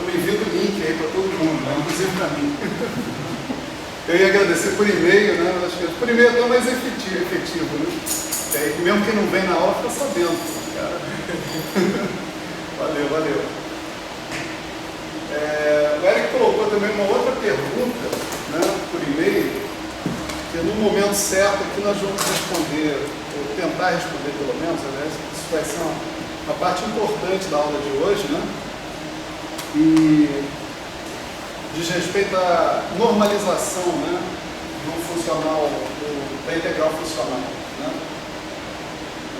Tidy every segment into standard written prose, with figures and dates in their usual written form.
me enviando o link aí para todo mundo, né? Inclusive para mim. Eu ia agradecer por e-mail, né? Acho que por e-mail é até mais efetivo, né? Mesmo quem não vem na aula fica sabendo, cara. Valeu, valeu. O Eric colocou também uma outra pergunta, né, por e-mail, que no momento certo aqui nós vamos responder, ou tentar responder pelo menos, aliás, isso vai ser uma parte importante da aula de hoje, né? E diz respeito à normalização, né, do funcional, da integral funcional, né?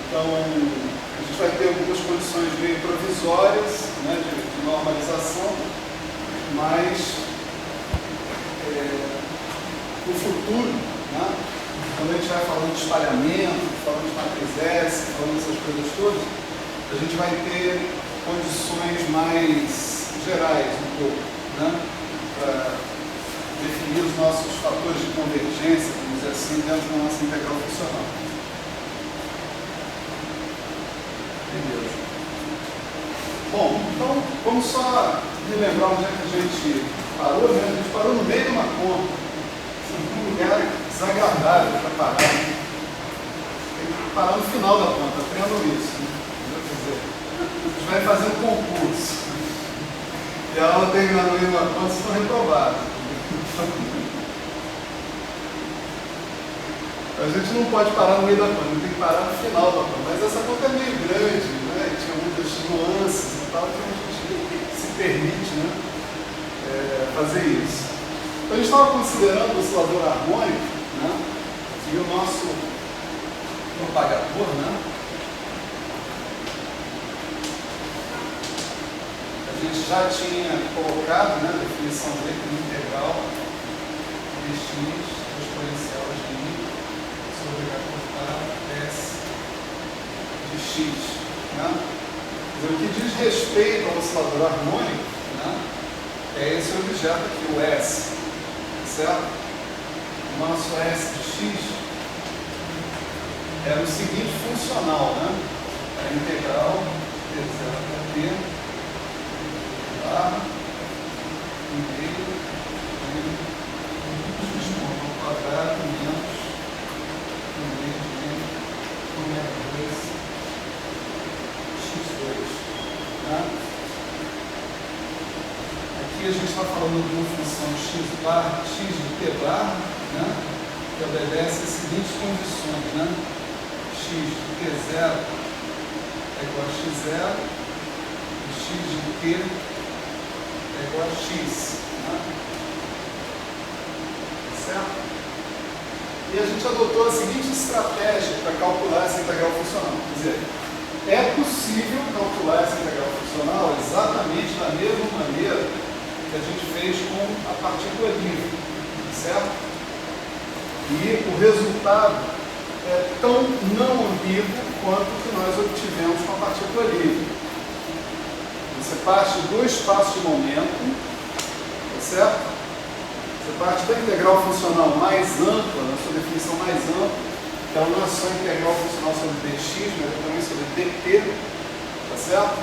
Então, a gente vai ter algumas condições meio provisórias, né, de normalização, mas no futuro, né, quando a gente vai falando de espalhamento, falando de matriz S, falando dessas coisas todas, a gente vai ter condições mais gerais um pouco, né, para definir os nossos fatores de convergência, vamos dizer assim, dentro da nossa integral funcional. Beleza. Bom, então vamos só relembrar onde é que a gente parou, né? A gente parou no meio de uma conta, um lugar desagradável para parar. Tem que parar no final da conta, aprendam isso. Né? Quer dizer, a gente vai fazer um concurso. E a aula terminando em uma conta, vocês estão reprovados. A gente não pode parar no meio da conta, a gente tem que parar no final da conta. Mas essa conta é meio grande, né? Tinha muitas nuances e tal, então a gente se permite, né, fazer isso. Então a gente estava considerando o oscilador harmônico, né, e o nosso propagador, né? A gente já tinha colocado, né, a definição dele como integral dx exponencial de I sobre H cortado S de x. Né? O que diz respeito ao oscilador harmônico, né, é esse objeto aqui, o S, certo? O nosso S de x era o seguinte funcional, né? A integral de 0 a t barra meio de x ao quadrado menos 1/2 x2. Tá? Aqui a gente está falando de uma função x bar, x de t bar, né, que obedece às seguintes condições, né? X de t0 é igual a x0 e x de t é igual a x. Né? Certo? E a gente adotou a seguinte estratégia para calcular essa integral funcional. Quer dizer, é possível calcular essa integral funcional exatamente da mesma maneira que a gente fez com a partícula livre, certo? E o resultado é tão não ambíguo quanto o que nós obtivemos com a partícula livre. Você parte do espaço de momento, tá certo? Você parte da integral funcional mais ampla, na sua definição mais ampla, que ela não é só integral funcional sobre dx, mas também sobre dt, tá certo?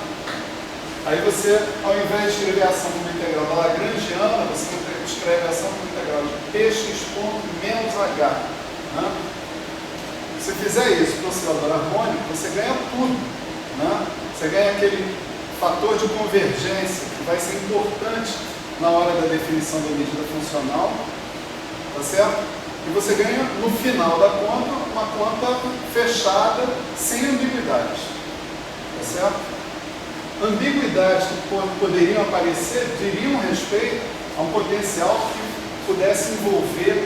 Aí você, ao invés de escrever a ação como integral da Lagrangiana, você escreve a ação como integral de px ponto menos h. Né? Se você fizer isso para o oscilador harmônico, você ganha tudo. Né? Você ganha aquele fator de convergência que vai ser importante na hora da definição da medida funcional, tá certo? E você ganha, no final da conta, uma conta fechada, sem ambiguidades, tá certo? Ambiguidades que poderiam aparecer diriam respeito a um potencial que pudesse envolver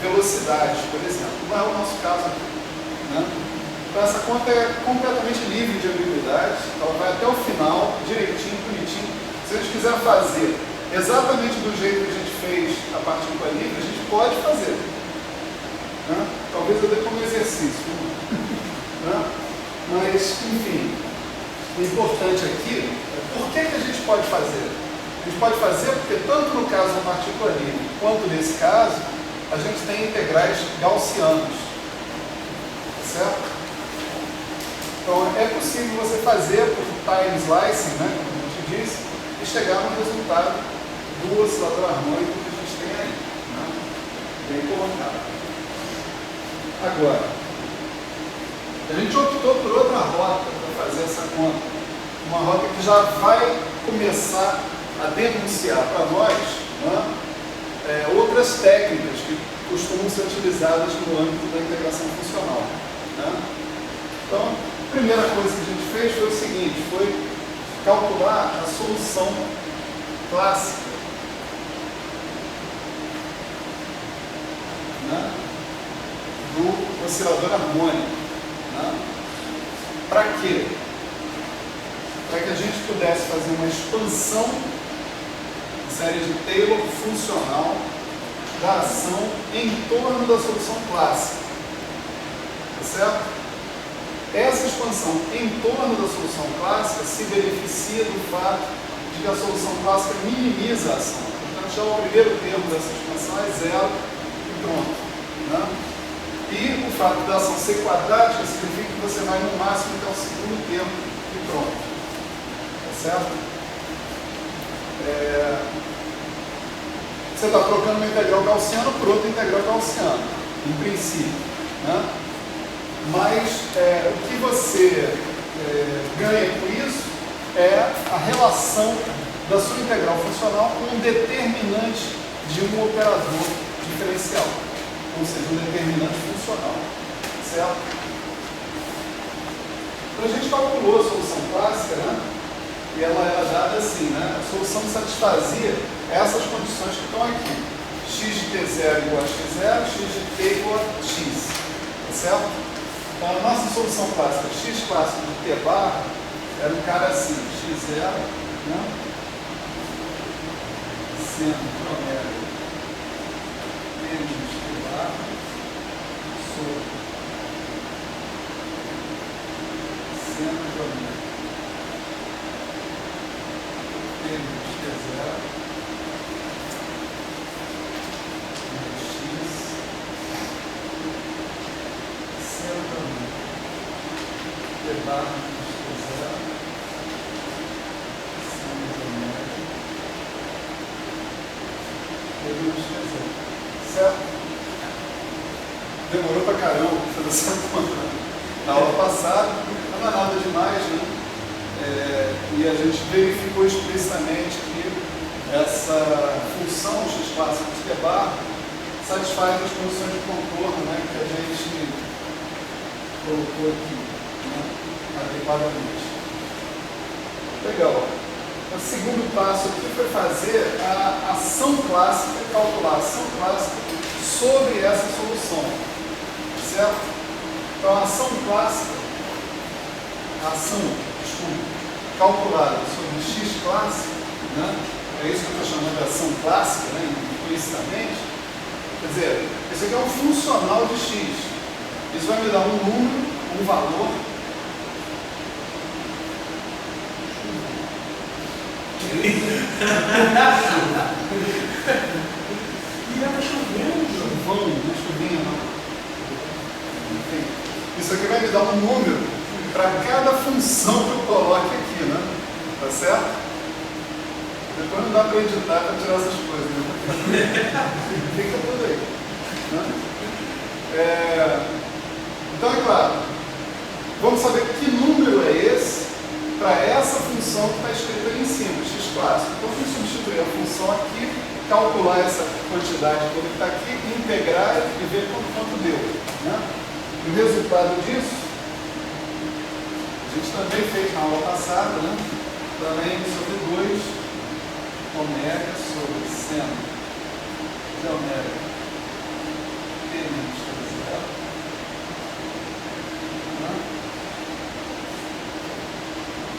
velocidades, por exemplo. Não é o nosso caso aqui, né? Então essa conta é completamente livre de ambiguidades, ela vai até o final, direitinho, bonitinho. Se a gente quiser fazer exatamente do jeito que a gente fez a partícula livre, a gente pode fazer. Né? Talvez eu dê como exercício. Né? Mas, enfim, o importante aqui é por que a gente pode fazer. A gente pode fazer porque tanto no caso da partícula livre quanto nesse caso, a gente tem integrais gaussianos. Certo? Então é possível você fazer por time slicing, né, como a gente disse, chegar no resultado do oscilador harmônico que a gente tem aí. Né? Bem colocado. Agora, a gente optou por outra rota para fazer essa conta. Uma rota que já vai começar a denunciar para nós, né, outras técnicas que costumam ser utilizadas no âmbito da integração funcional. Né? Então, a primeira coisa que a gente fez foi o seguinte, foi calcular a solução clássica, né, do oscilador harmônico. Né? Para quê? Para que a gente pudesse fazer uma expansão de série de Taylor funcional da ação em torno da solução clássica. Tá certo? Essa expansão em torno da solução clássica se beneficia do fato de que a solução clássica minimiza a ação. Portanto, já o primeiro termo dessa expansão é zero e pronto. Né? E o fato da ação ser quadrática significa que você vai no máximo até o segundo termo e pronto. Tá certo? Você está trocando uma integral gaussiana por outra integral gaussiana, em princípio. Né? Mas o que você ganha com isso é a relação da sua integral funcional com um determinante de um operador diferencial, ou seja, um determinante funcional. Certo? Então a gente calculou a solução clássica, né? E ela era dada assim, né? A solução satisfazia essas condições que estão aqui. X de t0 igual a x0, x de t igual a x. Tá certo? Então a nossa solução clássica, x clássico de t bar, era um cara assim, x0, né? Seno de ômega menos t bar sobre seno de ômega menos t0 menos x seno de ômega t bar menos t0 seno de ômega menos t0. Certo? Demorou pra caramba pra fazer essa conta na aula passada, não é nada demais, né? E a gente verificou explicitamente que essa função x clássica de t bar satisfaz as condições de contorno, né, que a gente colocou aqui, né, adequadamente. Legal. O segundo passo aqui foi fazer a ação clássica, calcular a ação clássica sobre essa solução. Certo? Então a ação clássica, calculada sobre x clássico, né? É isso que eu estou chamando de ação clássica, né? Implicitamente. Quer dizer, isso aqui é um funcional de x. Isso vai me dar um número, um valor. E ela chovendo. Chuvão, não é chuvinha não. Enfim, isso aqui vai me dar um número para cada função que eu coloque aqui, né? Tá certo? Depois não dá para editar para tirar essas coisas, né? Fica tudo aí. Né? Então, é claro, vamos saber que número é esse para essa função que está escrita ali em cima, x clássico. Então, vamos substituir a função aqui, calcular essa quantidade toda que está aqui, integrar e ver quanto deu. Né? E o resultado disso, a gente também fez na aula passada, né? Também sobre 2 ômega sobre seno de ômega t menos t0, né?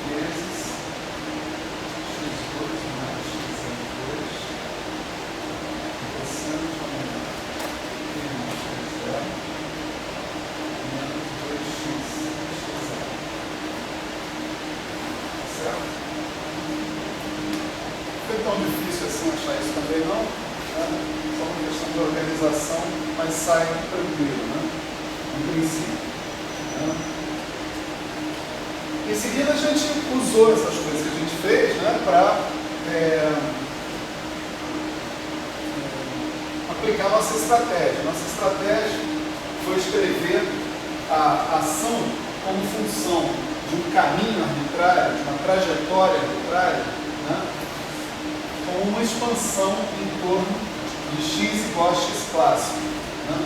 Vezes x2 mais x2 seno de ômega t menos t0 menos 2x x0. Certo? Não foi tão difícil assim achar isso também não, né? Só uma questão de organização, mas sai tranquilo, né? No princípio. Né? Em seguida a gente usou essas coisas que a gente fez, né, para nossa estratégia. Nossa estratégia foi escrever a ação como função de um caminho arbitrário, de uma trajetória arbitrária, né, com uma expansão em torno de x igual a x clássico. Né?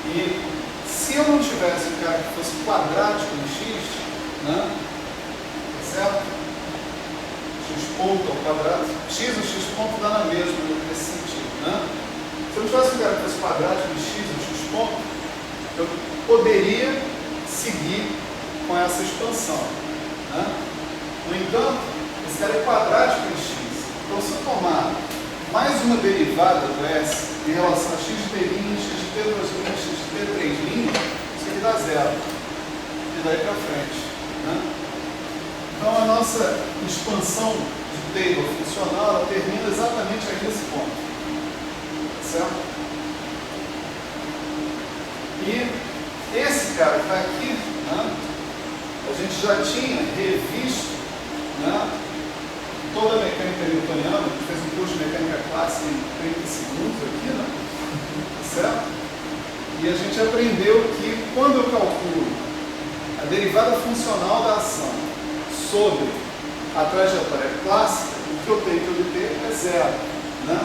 E se eu não tivesse um cara que fosse quadrático em x, né, certo? X ponto ao quadrado, x ou x ponto dá na mesma nesse sentido. Né? Se eu não tivesse um cara que fosse quadrático em x ou x ponto, eu poderia seguir com essa expansão. Né? No entanto, esse cara é quadrático em x. Então, se eu tomar mais uma derivada do S em relação a x de t', x de t', x de t', isso aqui dá zero. E daí para frente. Né? Então, a nossa expansão de Taylor funcional ela termina exatamente aqui nesse ponto. Certo? E esse cara que está aqui, né, a gente já tinha revisto, né, toda a mecânica newtoniana, a gente fez um curso de mecânica clássica em 30 segundos aqui, né? Certo? E a gente aprendeu que quando eu calculo a derivada funcional da ação sobre a trajetória clássica, o que eu tenho que obter é zero, né?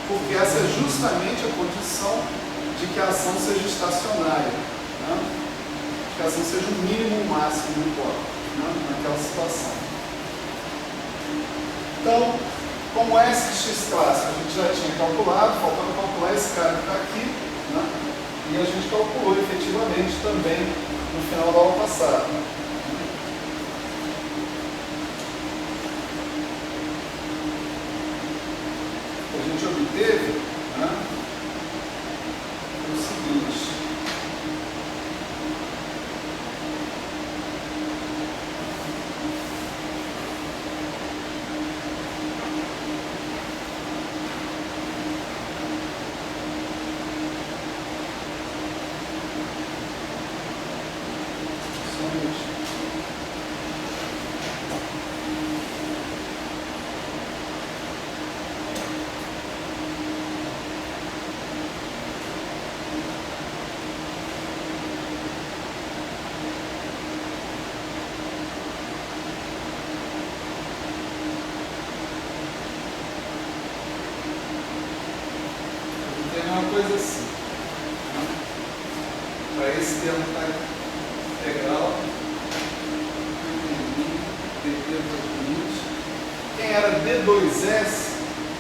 Porque essa é justamente a condição de que a ação seja estacionária, né? Que a ação seja o mínimo ou o máximo, não importa, né? Naquela situação. Então, como esse x clássico a gente já tinha calculado, faltando calcular esse cara que está aqui, né? E a gente calculou efetivamente também no final da aula passada. A gente obteve, né, o seguinte. Coisa assim, né? Para esse termo estar integral, dt2', quem era d2s,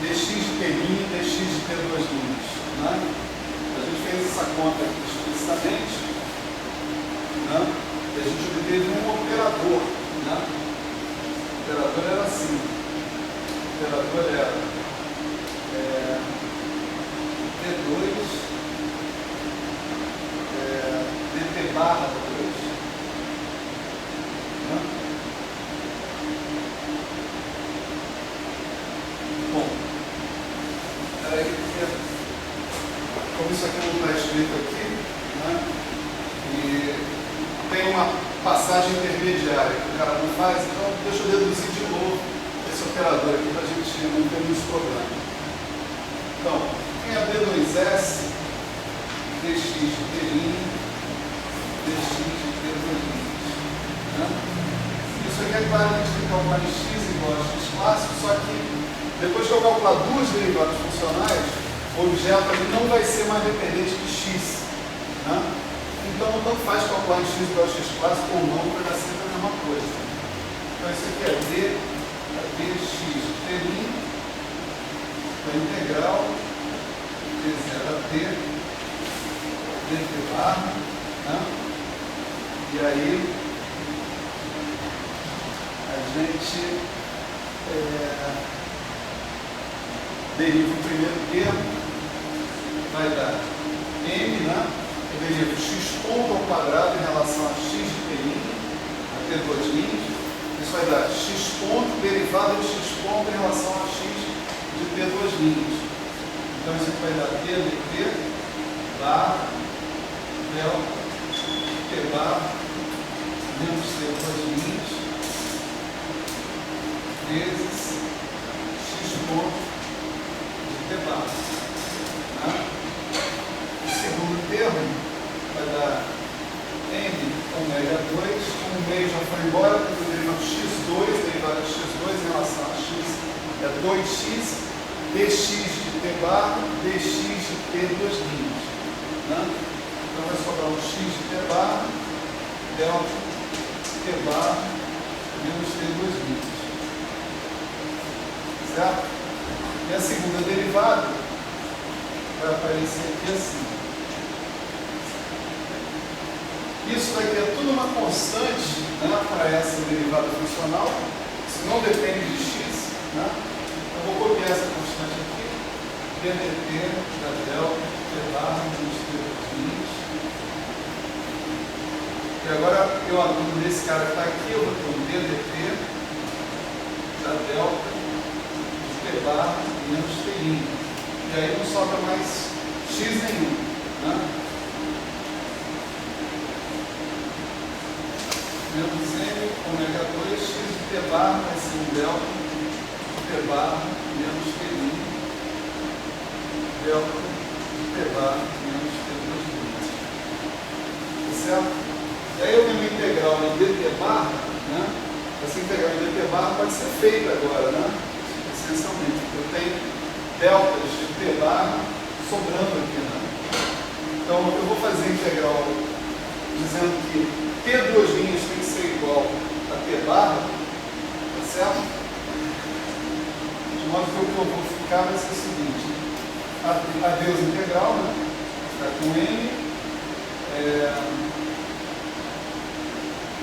dx de t', dx de t2', né? A gente fez essa conta aqui explicitamente, né? E a gente obteve um operador, né? O operador era assim, o operador era T2 dt barra 2, né? Bom, aí, como isso aqui não está escrito aqui, né? E tem uma passagem intermediária que o cara não faz, então deixa eu deduzir de novo esse operador aqui para a gente não ter muitos problemas. Então, quem é T2S dx de T' dx de T2'. Né? Isso aqui é claro que a gente tem que calcular em x igual a x clássico, só que depois que eu calcular duas derivadas funcionais, o objeto ali não vai ser mais dependente de x. Né? Então, tanto faz calcular em x igual a x clássico ou não, vai dar sempre a mesma coisa. Então, isso aqui é dx de T', a integral de 0 a t dt barra, né? E aí a gente deriva o primeiro termo, vai dar m, né? Eu derivo x ponto ao quadrado em relação a x de t', a t2', isso vai dar x ponto derivada de x ponto em relação a x de t2'. Então isso aqui vai dar t dt barra delta t barra menos t2' vezes x ponto de t barra. Né? O segundo termo vai dar m ômega 2, o meio já foi embora, porque o derivado x2, derivada de x2 em relação a x é 2x dx de t barra dx de t2'. Né? Então vai sobrar um x de t barra delta t barra menos t2'. Certo? E a segunda derivada vai aparecer aqui assim. Isso daqui é tudo uma constante, né, para essa derivada funcional. Isso não depende de x. Né? Eu vou copiar essa constante aqui. ddt da delta t barra menos t2'. E agora eu aluno desse cara que está aqui, eu vou ter um ddt da delta t barra menos t'. E aí não sobra mais x nenhum. Né? Menos m ômega 2 x de t barra vai ser um delta t barra menos t'. Delta t barra menos t2'. Certo? E aí eu tenho uma integral em dt barra, né? Essa integral em dt barra pode ser feita agora, né? Essencialmente. Eu tenho deltas de t barra sobrando aqui, né? Então eu vou fazer a integral dizendo que T2' tem que ser igual a T barra, tá certo? De modo que o que eu vou ficar vai ser o seguinte: adeus integral, né? Ficar com M.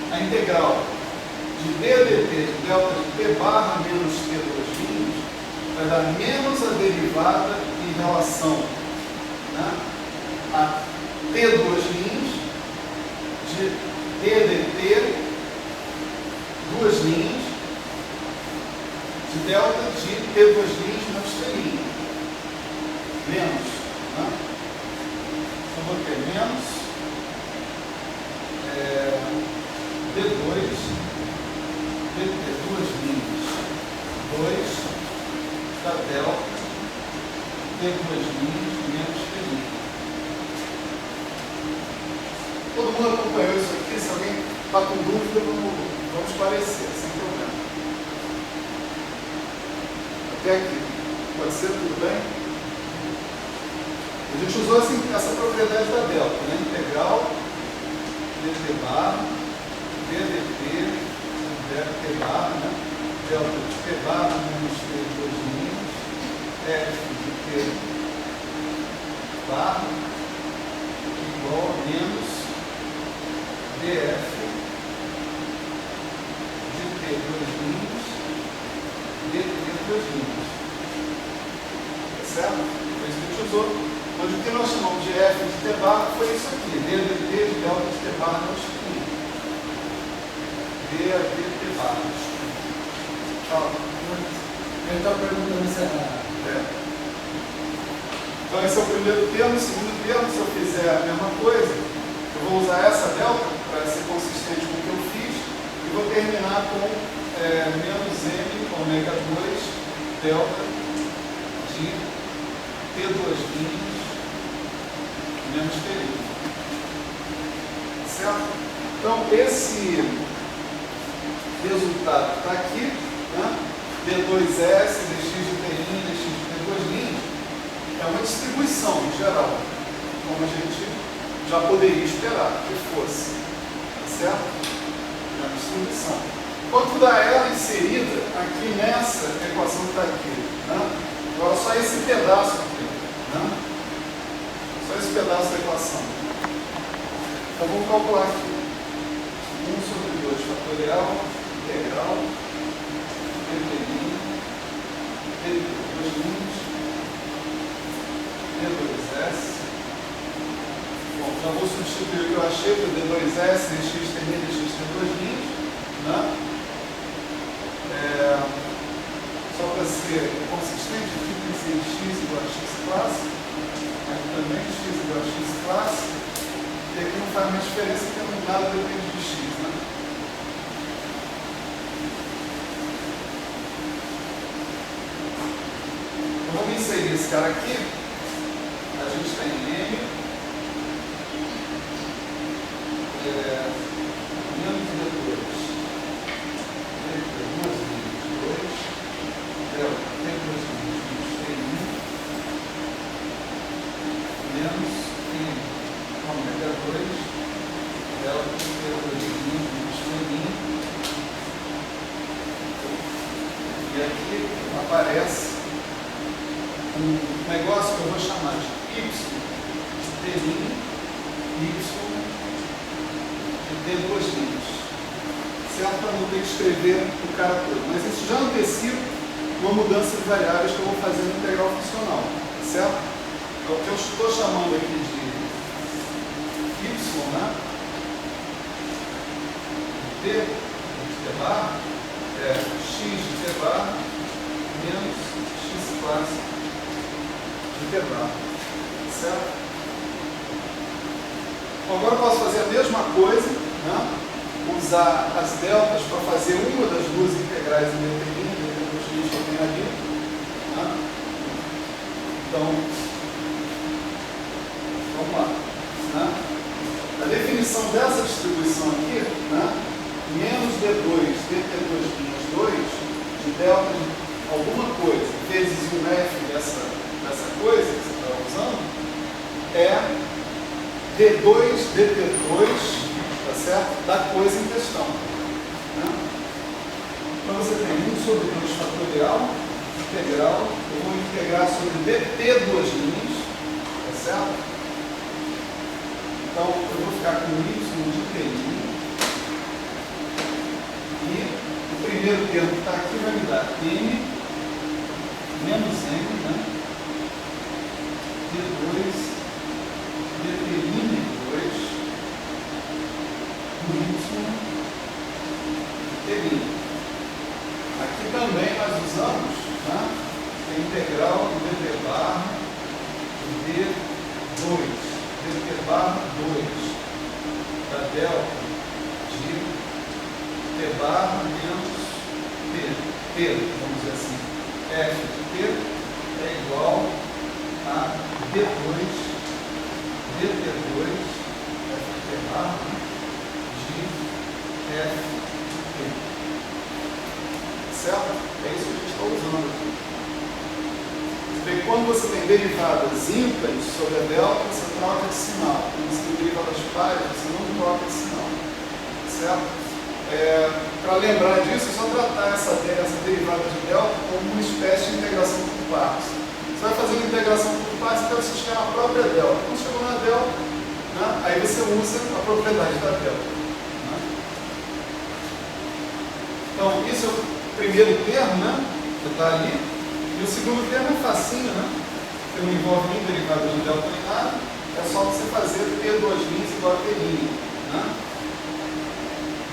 A integral de ddt de delta de T barra menos T2' vai dar menos a derivada em relação, né, a T2' de ddt, duas linhas, de delta de T2' menos T'. Menos. Né? Então vou ter menos D2, dt, duas linhas, 2 da delta T2' menos T'. Todo mundo acompanhou isso aqui? Se alguém está com dúvida, vamos esclarecer, sem problema. Até aqui. Pode ser? Tudo bem? A gente usou essa propriedade da delta, né? Integral dt barra ddt t barra, né? Delta de t barra menos t2' f de t barra igual a menos df de t2' dt2'. Tá certo? Foi isso que a gente usou. Onde o que nós chamamos de f de t barra foi isso aqui, ddt de delta de t barra menos t'. d a dt barra. Fala. Eu estava perguntando se Então esse é o primeiro termo. O segundo termo, se eu fizer a mesma coisa, eu vou usar essa delta para ser consistente com o que eu fiz e vou terminar com menos m ômega 2 delta de T2' menos T'. Certo? Então, esse resultado está aqui, né? D2S, dx de T', dx de T2', é uma distribuição em geral, como a gente já poderia esperar que fosse. Certo? É uma distribuição. Quanto dá ela inserida aqui nessa equação que está aqui? Né? Agora, só esse pedaço aqui. Né? Só esse pedaço da equação. Então, vamos calcular aqui. 1/2 fatorial, integral, D2', bom, já vou substituir o que eu achei por D2S, dx, T', dx, T2', né? Só para ser consistente, aqui tem que ser x igual a x clássico, aqui também x igual a x clássico, e aqui não faz mais diferença porque nada depende de x, né? Então, vamos inserir esse cara aqui. A gente tem m menos D2, delta T2' menos m ômega 2, delta T2' menos T'. E aqui aparece um negócio que eu vou chamar de y de T', y de D2'. Certo? Para não ter que escrever o cara todo. Mas isso já antecipa uma mudança de variáveis que eu vou fazer no integral funcional. Certo? Então, o que eu estou chamando aqui de y, né? T de T bar é x de T bar menos x clássico de T bar. Certo? Bom, agora eu posso fazer a mesma coisa, né? Usar as deltas para fazer uma das duas integrais indeterminadas que eu tenho ali. Né? Então, vamos lá. Né? A definição dessa distribuição aqui, né? Menos D2, DT2 2, de delta de alguma coisa, vezes um F dessa coisa que você está usando, é D2, DT2, tá certo? Da coisa em questão. Né? Então você tem 1/2 fatorial, integral, eu vou integrar sobre DT2', tá certo? Então eu vou ficar com y de T', e o primeiro termo que está aqui vai me dar m menos m, né? D2 determine 2 por y termine. Aqui também nós usamos, né, a integral do dt bar d2, dt bar 2 da delta de t bar menos t, vamos dizer assim, f de t é igual a d2 dt2 f bar de ft. Certo? É isso que a gente está usando aqui. Porque quando você tem derivadas ímpares sobre a delta, você troca de sinal. Quando você tem derivadas pares, você não troca de sinal. Certo? Para lembrar disso, é só tratar essa derivada de delta como uma espécie de integração por partes. Você vai fazer uma integração por partes até você chegar na própria delta. Quando chegou na delta, né, aí você usa a propriedade da delta. Né? Então, isso é o primeiro termo, né, que está ali. E o segundo termo é facinho, né? Porque não envolve nem derivada de delta nem nada. É só você fazer T2' igual a T'. Né?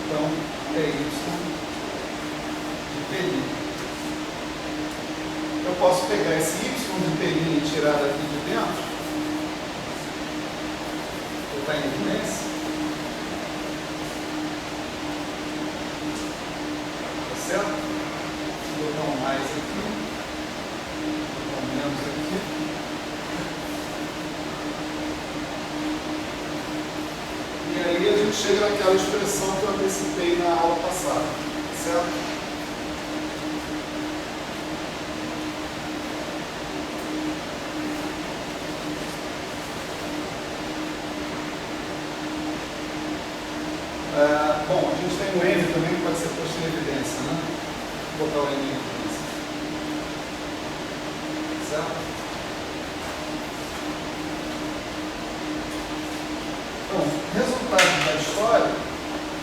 Então, é isso de T'. Eu posso pegar esse y de T' e tirar daqui de dentro. Vou botar em evidência. Tá certo? Vou botar um mais aqui. Vou botar um menos aqui. chega naquela expressão que eu antecipei na aula passada, certo? Bom, a gente tem o N também que pode ser posto em evidência, né? Vou botar o N em evidência. Certo? Então, resultado da história,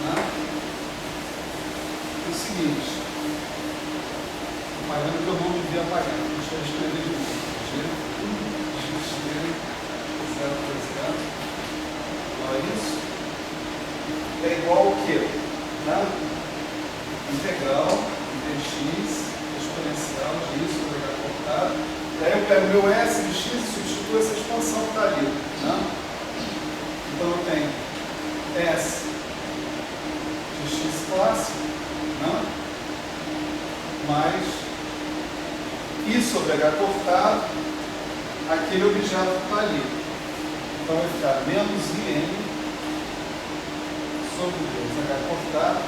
né, é o seguinte. Apagando que eu não devia apagar. Deixa eu escrever de novo. G, 0, 0. Igual a isso. É igual ao quê? Né? Integral dx exponencial de isso sobre h cortado. Daí eu pego meu s de x e substituo essa expansão que está ali. Né? Então eu tenho s de x clássico, né? Mais i sobre h cortado, aquele objeto que está ali. Então vai ficar menos in sobre 2h cortado,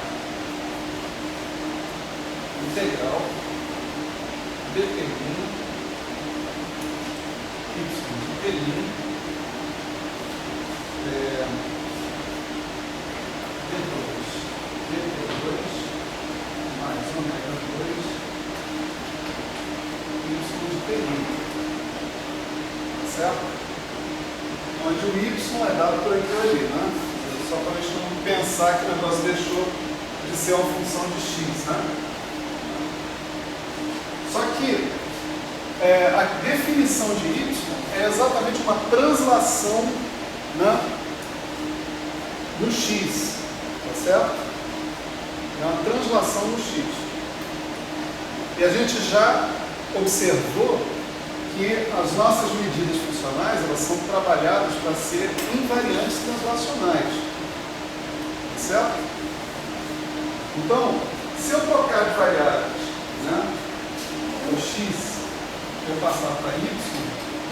integral, determina y de pelinho, d2 mais ômega 2, y de pelinho, certo? Onde o y é dado por aquilo ali, né? Só para a gente não pensar que o negócio deixou de ser uma função de x, né? Só que a definição de y é exatamente uma translação, né, no x, tá certo? É uma translação no x. E a gente já observou que as nossas medidas funcionais, elas são trabalhadas para ser invariantes translacionais. Certo? Então, se eu trocar de variáveis, né, o x, eu passar para y,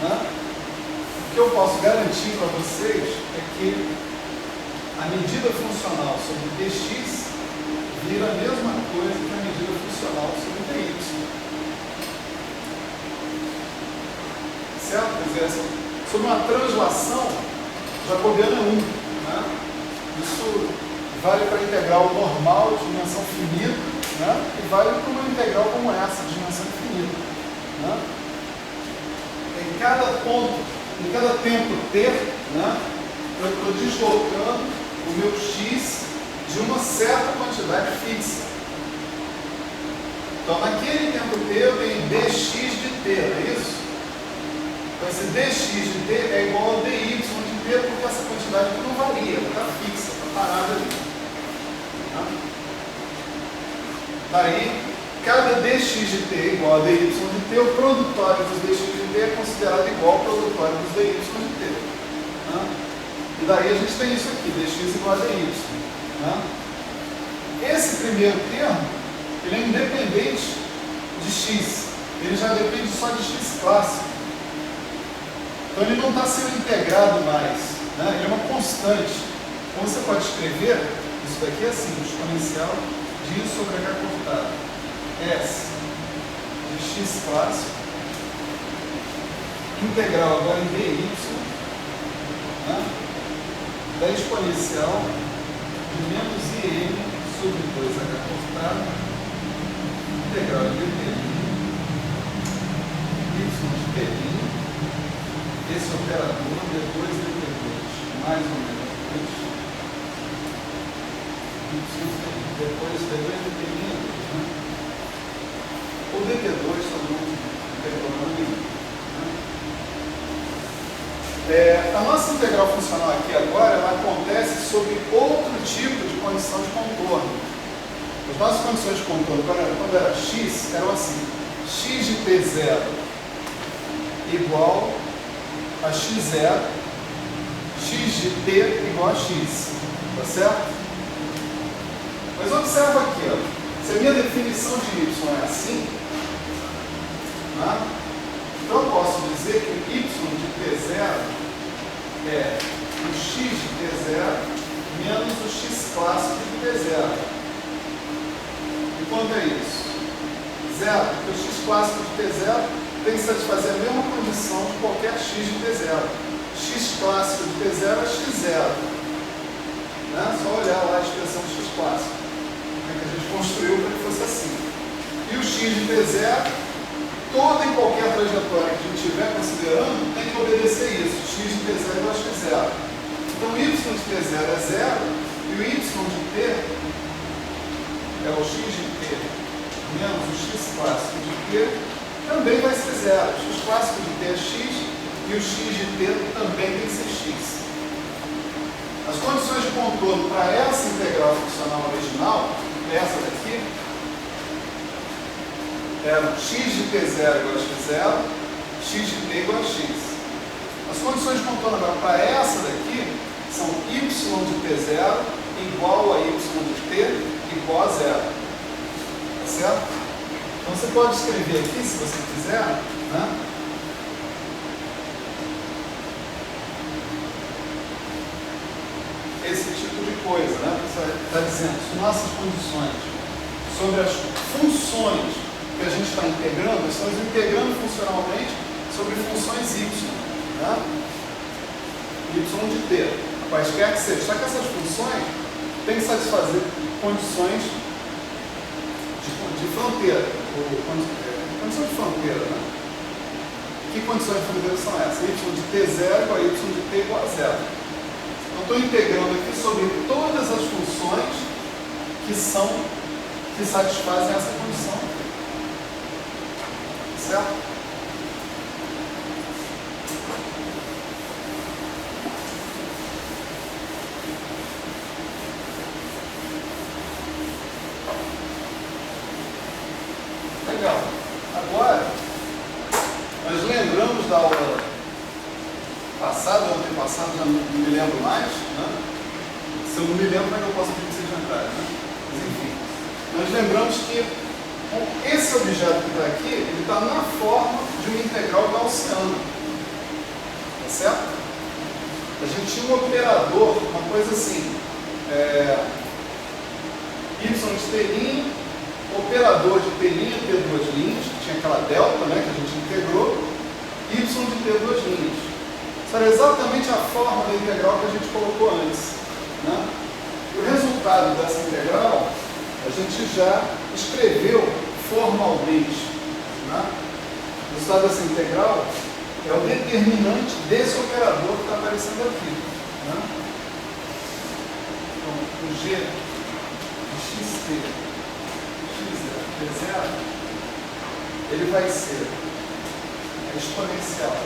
né, o que eu posso garantir para vocês é que a medida funcional sobre dx vira a mesma coisa que a medida funcional sobre dy. Certo? Quer dizer, sobre uma translação, jacobiana 1, né? Isso vale para a integral normal de dimensão finita, né? E vale para uma integral como essa, de dimensão infinita. Né? Em cada ponto, em cada tempo t, né, eu estou deslocando o meu x de uma certa quantidade fixa. Então, naquele tempo t, eu tenho dx de t, não é isso? Então, esse dx de t é igual ao dy de t, porque essa quantidade aqui não varia, ela está fixa, está parada ali. Daí, cada dx de t é igual a dy de t, o produtório dos dx de t é considerado igual ao produtório dos dy de t. E daí a gente tem isso aqui, dx igual a dy. Esse primeiro termo, ele é independente de x, ele já depende só de x clássico. Então ele não está sendo integrado mais, né? Ele é uma constante. Então você pode escrever isso daqui assim, exponencial de I sobre h cortado. S de x clássico, integral agora em dy, né, da exponencial de menos in sobre 2h cortado, integral de determínio, y de pelinho, esse operador, d2 dt2, mais ou menos 2, depois D2 determina, né? O DT2 também não tem problema nenhum. A nossa integral funcional aqui agora, ela acontece sob outro tipo de condição de contorno. As nossas condições de contorno, quando era x, eram assim: x de t0 igual a x0, x de t igual a x, tá certo? Mas observa aqui, ó. Se a minha definição de y é assim, né, então eu posso dizer que o y de t0 é o x de t0 menos o x clássico de t0. E quanto é isso? Zero, porque o x clássico de t0 tem que satisfazer a mesma condição de qualquer x de t0. X clássico de t0 é x0. Né? Só olhar lá a expressão do x clássico, que a gente construiu para que fosse assim. E o x de t0, toda e qualquer trajetória que a gente estiver considerando tem que obedecer isso. X de t0 igual a x0. Então o y de t0 é 0 e o y de t é o x de t menos o x clássico de t também vai ser 0. O x clássico de t é x e o x de t também tem que ser x. As condições de contorno para essa integral funcional original, essa daqui, eram x de t0 igual a x0, x de t igual a x. As condições de contorno agora para essa daqui são y de t0 igual a y de t igual a 0. Tá certo? Então você pode escrever aqui, se você quiser, né? Esse tipo de coisa, né? Você está dizendo, se nossas condições sobre as funções que a gente está integrando, estamos integrando funcionalmente sobre funções y, né? Y de t, quaisquer que seja. Só que essas funções têm que satisfazer condições de fronteira, condição de fronteira, né? Que condições de fronteira são essas? Y de t0 igual a y de t igual a 0. Eu estou integrando aqui sobre todas as funções que satisfazem essa condição. Certo? Legal. Agora, nós lembramos da aula passado, ou antepassado, já não me lembro mais, né? Se eu não me lembro, como é que eu posso pedir que seja lembrado, né? Mas enfim, nós lembramos que esse objeto que está aqui, ele está na forma de uma integral gaussiana. Tá certo? A gente tinha um operador, uma coisa assim, y de t', operador de t', t2', que tinha aquela delta, né, que a gente integrou, y de t2'. Era exatamente a forma da integral que a gente colocou antes, né? O resultado dessa integral a gente já escreveu formalmente, né? O resultado dessa integral é o determinante desse operador que está aparecendo aqui, né? Então, o g de xt, x0, ele vai ser a exponencial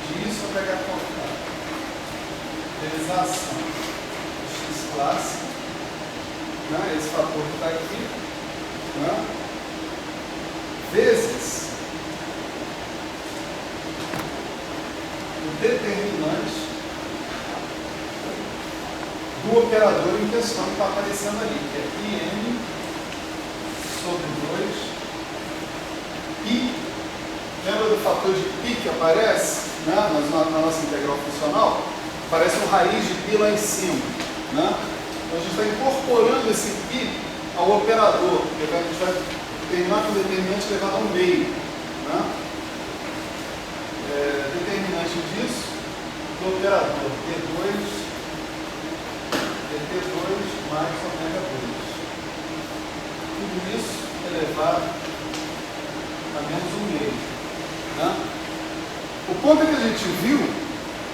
disso eu pegar qualquer realização do x clássico, né? Esse fator que está aqui, né? Vezes o determinante do operador em questão que está aparecendo ali, que é im sobre 2 pi. Lembra do fator de pi que aparece, né, na nossa integral funcional? Aparece um raiz de pi lá em cima, né? Então a gente está incorporando esse pi ao operador, porque a gente vai terminar com o determinante elevado ao meio, né? Determinante disso do operador t2 mais ômega 2. Tudo isso elevado a menos um meio, né? O ponto é que a gente viu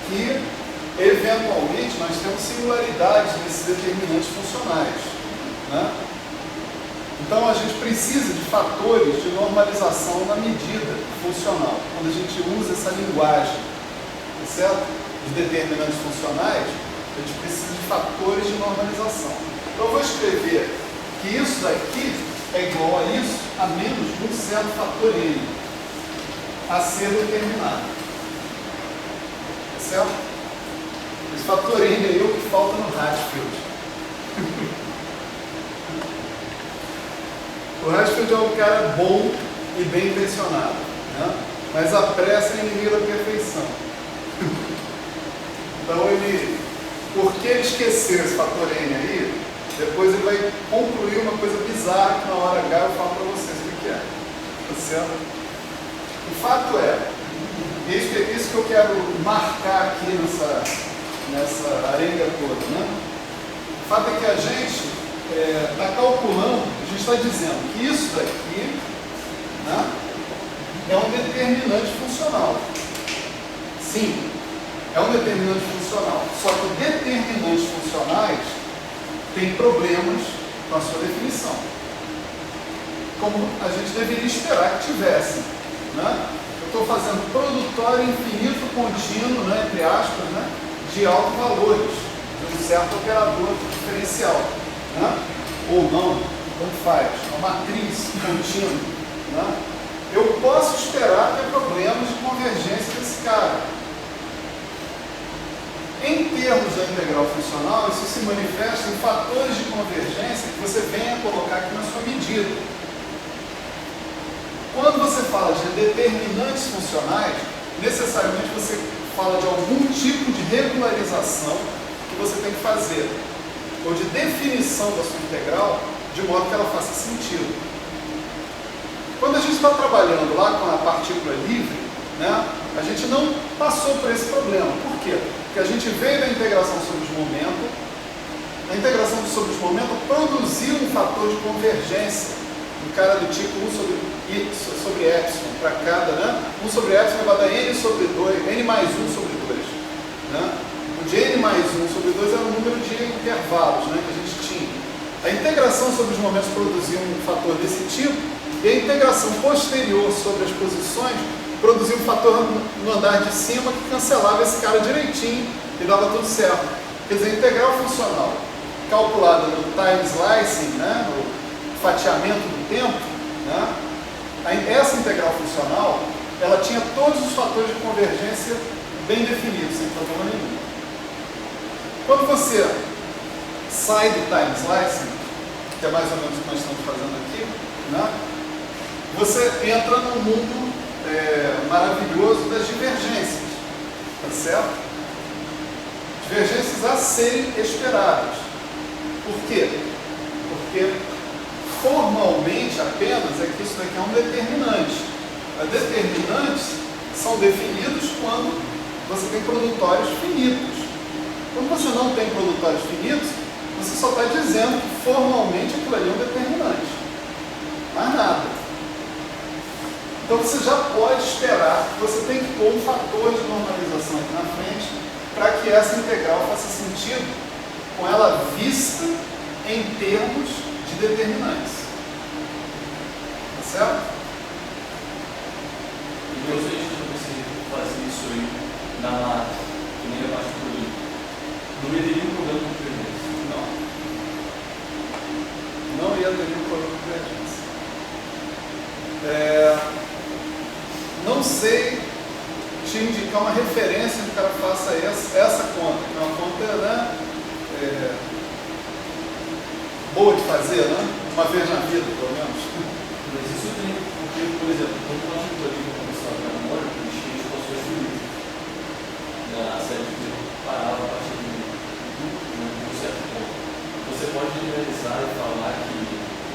que, eventualmente, nós temos singularidades nesses determinantes funcionais, né? Então, a gente precisa de fatores de normalização na medida funcional. Quando a gente usa essa linguagem, tá certo? Os determinantes funcionais, a gente precisa de fatores de normalização. Então, eu vou escrever que isso daqui é igual a isso, a menos de um certo fator n a ser determinado. Tá certo? Esse fator n aí é o que falta no Hatfield. O Hatfield é um cara bom e bem intencionado, né? Mas a pressa é inimiga da perfeição. Então ele porque ele esqueceu esse fator N aí, depois ele vai concluir uma coisa bizarra que na hora H eu falo para vocês o que é. Tá certo? O fato é, isso que eu quero marcar aqui nessa arenga toda, né? O fato é que a gente está calculando, a gente está dizendo que isso daqui, né, é um determinante funcional. Sim, é um determinante funcional. Só que determinantes funcionais têm problemas com a sua definição, como a gente deveria esperar que tivesse, né? Eu estou fazendo produtório infinito contínuo, né, entre aspas, né, de altos valores, de um certo operador diferencial, né? Ou não, tanto faz, uma matriz contínua, né? Eu posso esperar ter problemas de convergência desse cara. Em termos da integral funcional, isso se manifesta em fatores de convergência que você venha colocar aqui na sua medida. Quando você fala de determinantes funcionais, necessariamente você fala de algum tipo de regularização que você tem que fazer, ou de definição da sua integral, de modo que ela faça sentido. Quando a gente está trabalhando lá com a partícula livre, né, a gente não passou por esse problema. Por quê? Porque a gente veio da integração sobre os momentos, a integração sobre os momentos produziu um fator de convergência, um cara do tipo 1 sobre epsilon para cada, né? 1 sobre epsilon vai dar n sobre 2, n mais 1 sobre 2. Né? O de n mais 1 sobre 2 era o número de intervalos, né, que a gente tinha. A integração sobre os momentos produziu um fator desse tipo, e a integração posterior sobre as posições produziu um fator no andar de cima que cancelava esse cara direitinho e dava tudo certo. Quer dizer, a integral funcional calculada no time slicing, né, no fatiamento do tempo, né, essa integral funcional, ela tinha todos os fatores de convergência bem definidos, sem problema nenhum. Quando você sai do time slicing, que é mais ou menos o que nós estamos fazendo aqui, né, você entra num mundo maravilhoso das divergências, tá certo? Divergências a serem esperadas. Por quê? Porque formalmente apenas é que isso daqui é um determinante. Os determinantes são definidos quando você tem produtórios finitos. Quando você não tem produtórios finitos, você só está dizendo que formalmente aquilo ali é um determinante. Mais nada. Então você já pode esperar que você tem que pôr um fator de normalização aqui na frente para que essa integral faça sentido com ela vista em termos de determinantes. Tá certo? Então, se a gente não conseguir fazer isso aí na lata, que nem a parte do livro, não ia ter nenhum problema com convergência? Não. Não ia ter nenhum problema com convergência. Não sei te indicar uma referência que o cara faça essa conta, que é uma conta, né, boa de fazer, né? Uma vez na vida, pelo menos. Mas isso tem, porque, por exemplo, quando nós tivemos ali no começo da memória, a gente tinha equações do livro. A série de parava a partir de um certo ponto. Você pode generalizar e falar que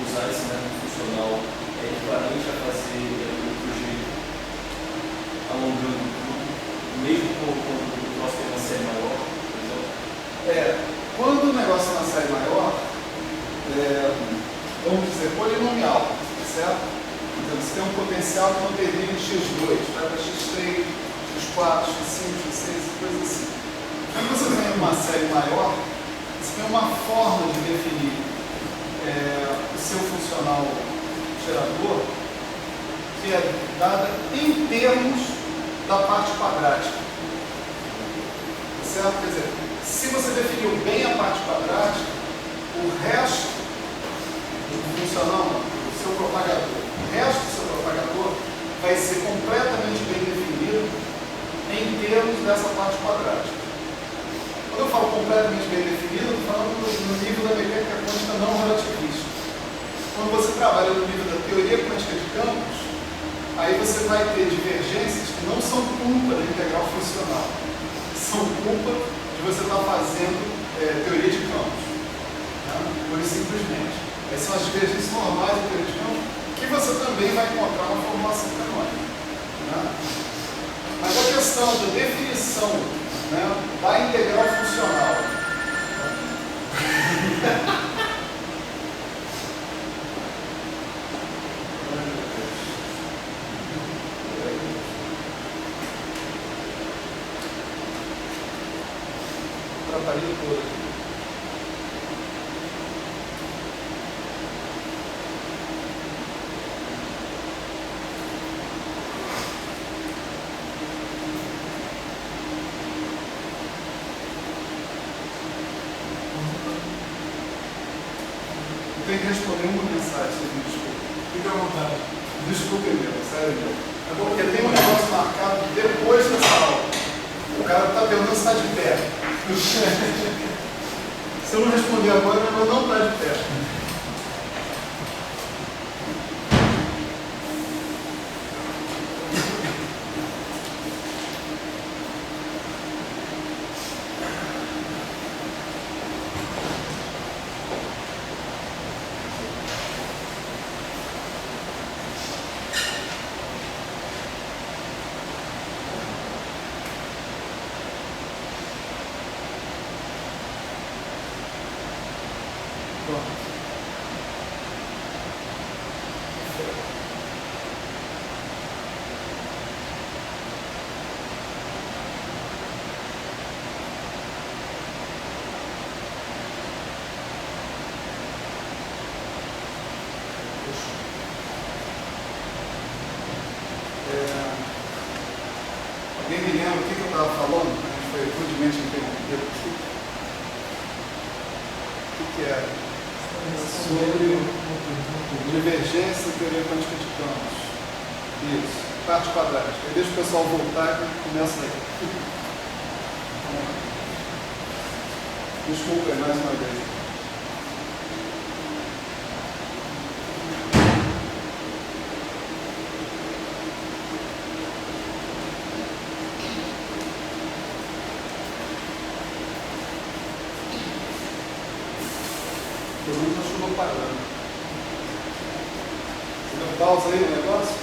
usar esse método funcional é equivalente a fazer do jeito alongando tudo, mesmo quando o nosso tem uma série maior, por exemplo? Quando o negócio é uma série maior, vamos dizer, polinomial, certo? Então, você tem um potencial que não termina em x2, vai para x3, x4, x5, x6, coisas assim. Quando você tem uma série maior, você tem uma forma de definir o seu funcional gerador que é dada em termos da parte quadrática. Certo? Quer dizer, se você definiu bem a parte quadrática, o resto do funcional, do seu propagador, o resto do seu propagador vai ser completamente bem definido em termos dessa parte quadrática. Quando eu falo completamente bem definido, eu estou falando no nível da mecânica quântica não relativista. Quando você trabalha no nível da teoria quântica de campos, aí você vai ter divergências que não são culpa da integral funcional, são culpa de você está fazendo teoria de campos. Né? Por isso, simplesmente. Essas são as divergências normais da teoria de campos, que você também vai encontrar uma formulação canônica. Né? Mas a questão da definição, né, da integral funcional. Trataria toda aqui. Tem que responder uma mensagem, vocês me desculpem. Fica à vontade. Desculpem mesmo, sério mesmo. É porque tem um negócio marcado depois dessa aula. O cara está perguntando se está de pé. Se eu não responder agora, meu irmão não está de pé. Alguém me lembra o que eu estava falando? A gente foi rudemente interrompido. O que era? Sobre divergência e teoria quântica de campos. Isso, parte quadrática. Aí deixa o pessoal voltar e começa aí. Desculpa aí mais uma vez. Todo mundo achou parando. Você deu pausa aí no negócio?